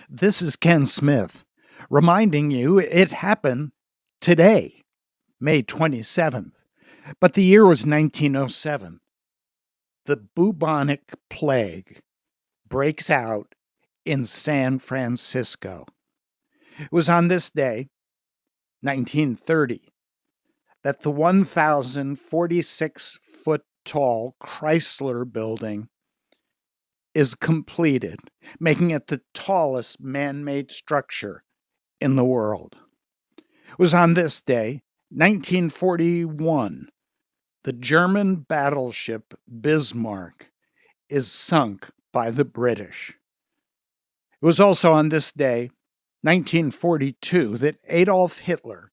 This is Ken Smith, reminding you it happened today, May 27th. But the year was 1907. The bubonic plague breaks out in San Francisco. It was on this day, 1930, that the 1,046-foot tall Chrysler building is completed, making it the tallest man-made structure in the world. It was on this day, 1941, the German battleship Bismarck is sunk by the British. It was also on this day, 1942, that Adolf Hitler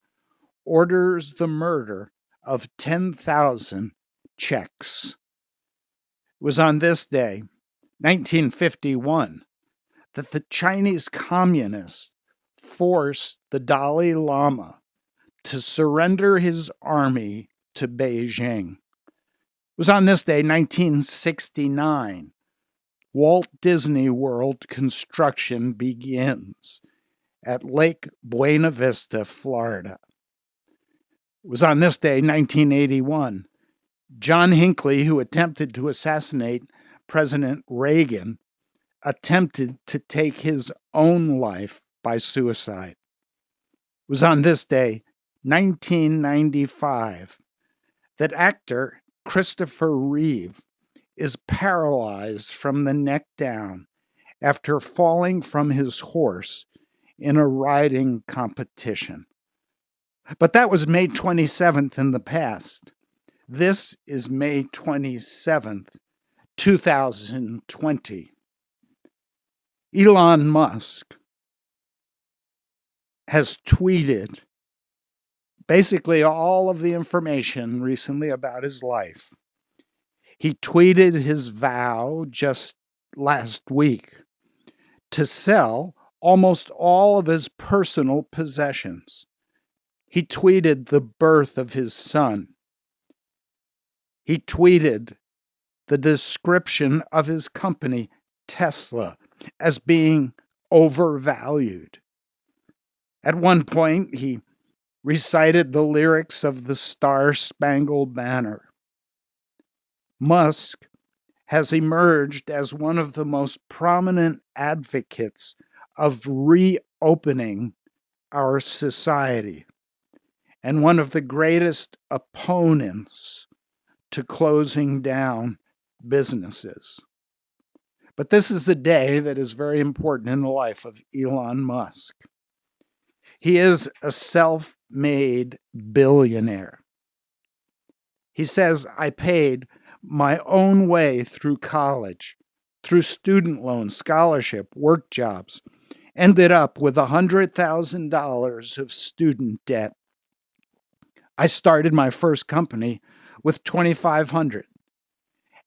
orders the murder of 10,000 Czechs. It was on this day, 1951, that the Chinese communists forced the Dalai Lama to surrender his army to Beijing. It was on this day, 1969, Walt Disney World construction begins at Lake Buena Vista, Florida. It was on this day, 1981, John Hinckley, who attempted to assassinate President Reagan, attempted to take his own life by suicide. It was on this day, 1995, that actor Christopher Reeve is paralyzed from the neck down after falling from his horse in a riding competition. But that was May 27th in the past. This is May 27th, 2020. Elon Musk has tweeted basically all of the information recently about his life. He tweeted his vow just last week to sell almost all of his personal possessions. He tweeted the birth of his son. He tweeted the description of his company, Tesla, as being overvalued. At one point, he recited the lyrics of the Star-Spangled Banner. Musk has emerged as one of the most prominent advocates of reopening our society and one of the greatest opponents to closing down businesses. But this is a day that is very important in the life of Elon Musk. He is a self-made billionaire. He says, I paid my own way through college, through student loans, scholarship, work jobs, ended up with $100,000 of student debt. I started my first company with $2,500.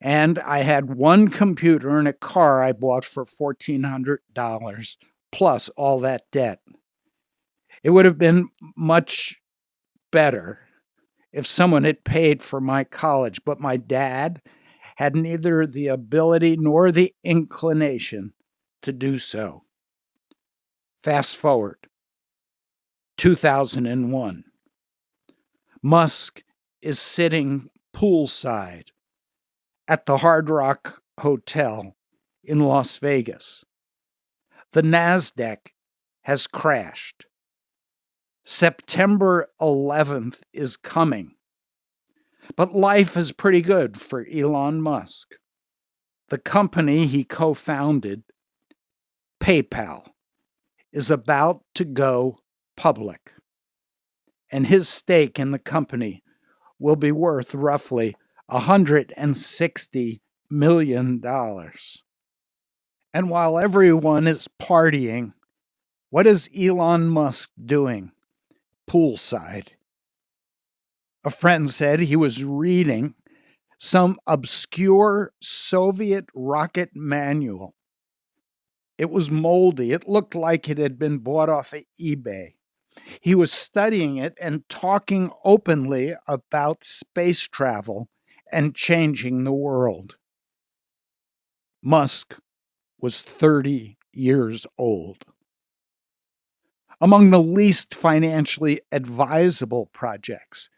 And I had one computer and a car I bought for $1,400 plus all that debt. It would have been much better if someone had paid for my college, but my dad had neither the ability nor the inclination to do so. Fast forward, 2001. Musk is sitting poolside at the Hard Rock Hotel in Las Vegas. The NASDAQ has crashed. September 11th is coming. But life is pretty good for Elon Musk. The company he co-founded, PayPal, is about to go public. And his stake in the company will be worth roughly $160 million. And while everyone is partying, what is Elon Musk doing poolside? A friend said he was reading some obscure Soviet rocket manual. It was moldy. It looked like it had been bought off of eBay. He was studying it and talking openly about space travel and changing the world. Musk was 30 years old. among the least financially advisable projects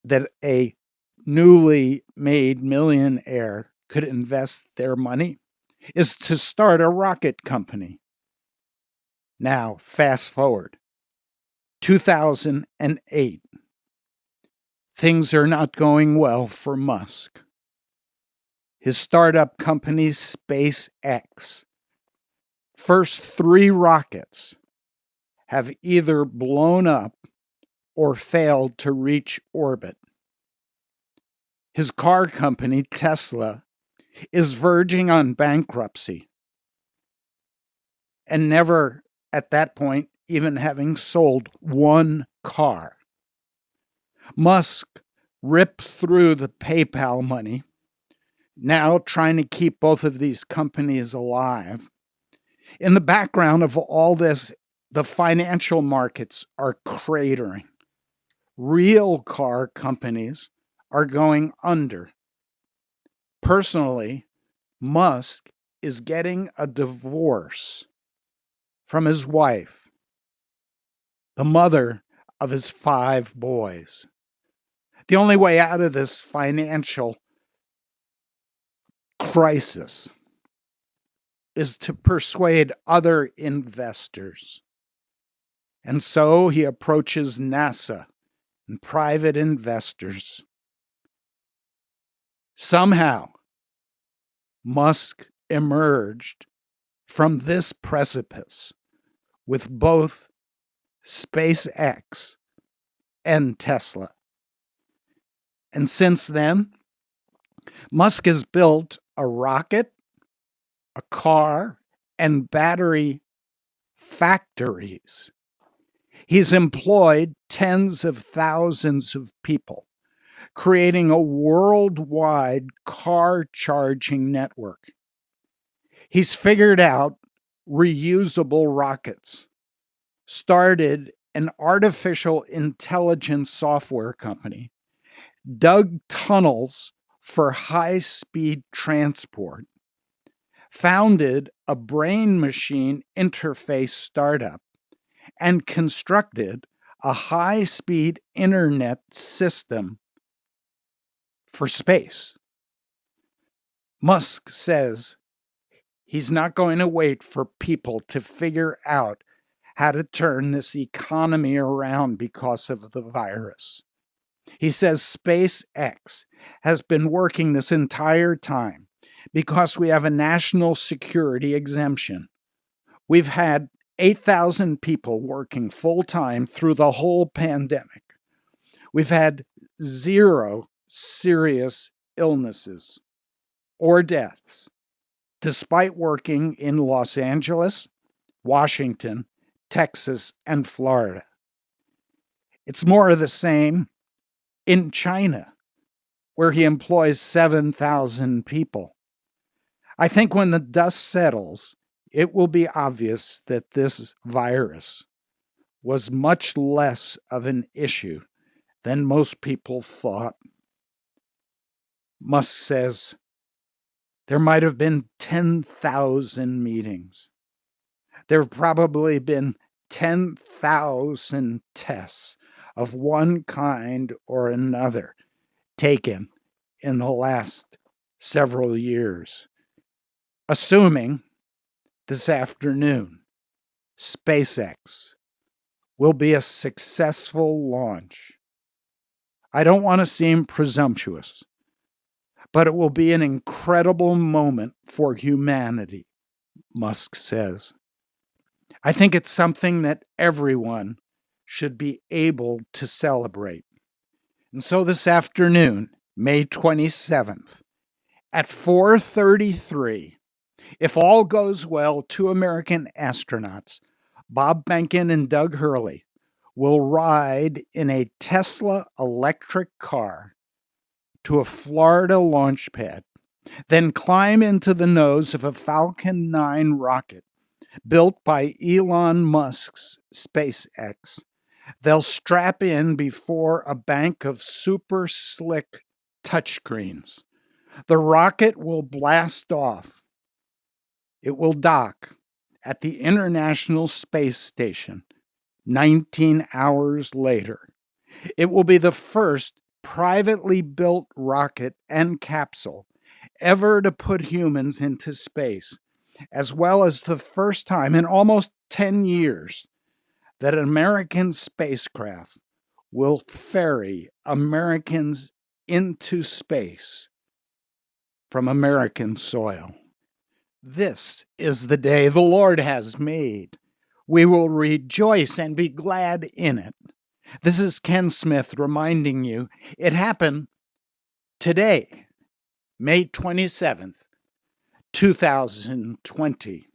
that a newly made millionaire could invest their money is to start a rocket company. Now, fast forward 2008. Things are not going well for Musk. His startup company, SpaceX, first three rockets have either blown up or failed to reach orbit. His car company, Tesla, is verging on bankruptcy and never, at that point, even having sold one car. Musk ripped through the PayPal money, now trying to keep both of these companies alive. In the background of all this, the financial markets are cratering. Real car companies are going under. Personally, Musk is getting a divorce from his wife, the mother of his 5 boys. The only way out of this financial crisis is to persuade other investors. And so he approaches NASA and private investors. Somehow, Musk emerged from this precipice with both SpaceX and Tesla. And since then, Musk has built a rocket, a car, and battery factories. He's employed tens of thousands of people, creating a worldwide car charging network. He's figured out reusable rockets, started an artificial intelligence software company, dug tunnels for high-speed transport, founded a brain-machine interface startup, and constructed a high-speed internet system for space. Musk says he's not going to wait for people to figure out how to turn this economy around because of the virus. He says SpaceX has been working this entire time because we have a national security exemption. We've had 8,000 people working full-time through the whole pandemic. We've had 0 serious illnesses or deaths, despite working in Los Angeles, Washington, Texas, and Florida. It's more of the same in China, where he employs 7,000 people. I think when the dust settles, it will be obvious that this virus was much less of an issue than most people thought. Musk says there might have been 10,000 meetings. There have probably been 10,000 tests of one kind or another taken in the last several years. Assuming this afternoon, SpaceX will be a successful launch. I don't want to seem presumptuous, but it will be an incredible moment for humanity, Musk says. I think it's something that everyone should be able to celebrate. And so this afternoon, May 27th, at 4:33, if all goes well, 2 American astronauts, Bob Behnken and Doug Hurley, will ride in a Tesla electric car to a Florida launch pad, then climb into the nose of a Falcon 9 rocket built by Elon Musk's SpaceX. They'll strap in before a bank of super slick touchscreens. The rocket will blast off. It will dock at the International Space Station 19 hours later. It will be the first privately built rocket and capsule ever to put humans into space, as well as the first time in almost 10 years that an American spacecraft will ferry Americans into space from American soil. This is the day the Lord has made. We will rejoice and be glad in it. This is Ken Smith reminding you it happened today, May 27th, 2020.